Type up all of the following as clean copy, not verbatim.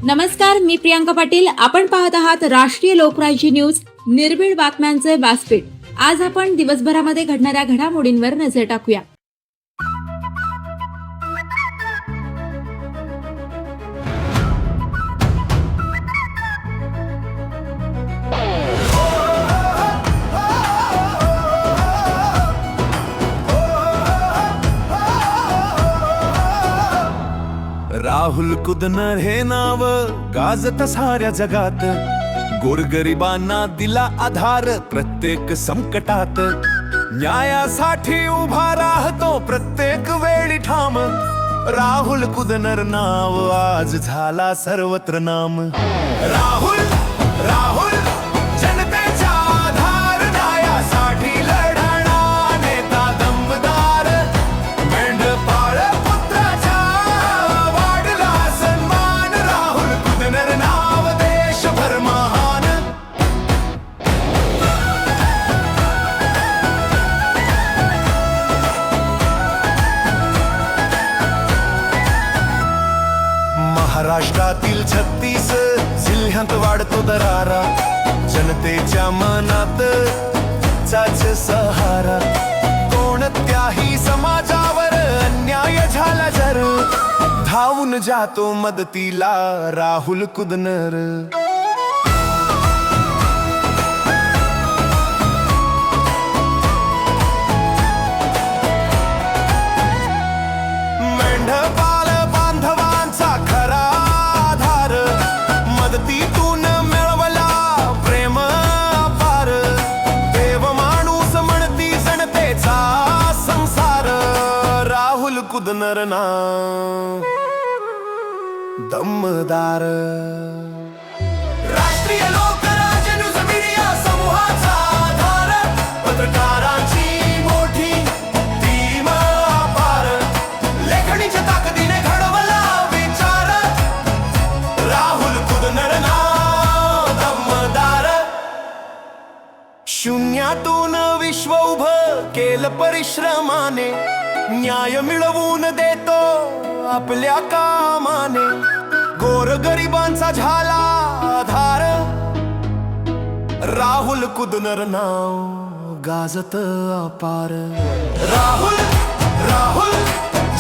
नमस्कार, मी प्रियांका पाटील. आपण पाहत आहात राष्ट्रीय लोकराज्य न्यूज, निर्भीड बातम्यांचे व्यासपीठ. आज आपण दिवसभरामध्ये घडणाऱ्या घडामोडींवर नजर टाकूया. राहुल कुदनर हे नाव गाजत साऱ्या जगात. गोरगरिबांना दिला आधार प्रत्येक संकटात. न्यायासाठी उभा राहतो प्रत्येक वेळी ठाम. राहुल कुदनर नाव आज झाला सर्वत्र नाम. राहुल राहुल जनतेचा आधार, न्यायासाठी लढणारा नेता दमदार. मेंढपाळ पुत्राचा वाढला सन्मान, राहुल कुदनर नाव देशभर महान. महाराष्ट्रातील 36 जिल्ह्यात वाढतो दरारा. जनतेच्या मनात चाच सहारा. कोणत्याही समाजावर अन्याय झाला जर, धावून जातो मदतीला राहुल कुदनर. मेंढपाळ बांधवांचा खरा आधार, मदतीतून मिळवला प्रेम अपार. देव माणूस म्हणती जनतेचा संसार, राहुल कुदनर नाव दमदार. राष्ट्रीय लोकराज्य न्यूज मीडिया समूहाचा आधार, पत्रकारांची मोठी टीम अपार. लेखणीच्या ताकदीने घडवला विचार, राहुल कुदनर नाव दमदार. शून्यातून विश्व उभं केलं परिश्रमाने. न्याय मिळवून देतो आपल्या कामाने. गोरगरिबांचा झाला आधार, राहुल कुदनर नाव गाजत अपार. राहुल राहुल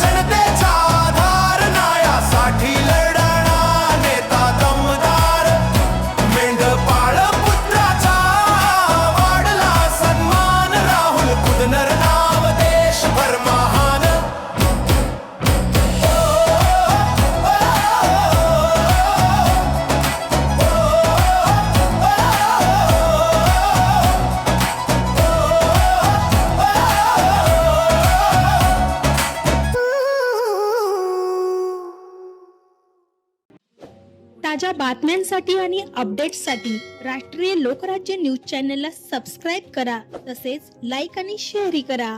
जनतेचा आधार, न्यायासाठी लढणारा नेता दमदार. मेंढपाळ पुत्राचा वाढला सन्मान, राहुल कुदनर नाव देशभर महान. ताज्या बातम्यांसाठी आणि अपडेट्ससाठी राष्ट्रीय लोकराज्य न्यूज चॅनलला सबस्क्राईब करा. तसेच लाईक आणि शेअरही करा.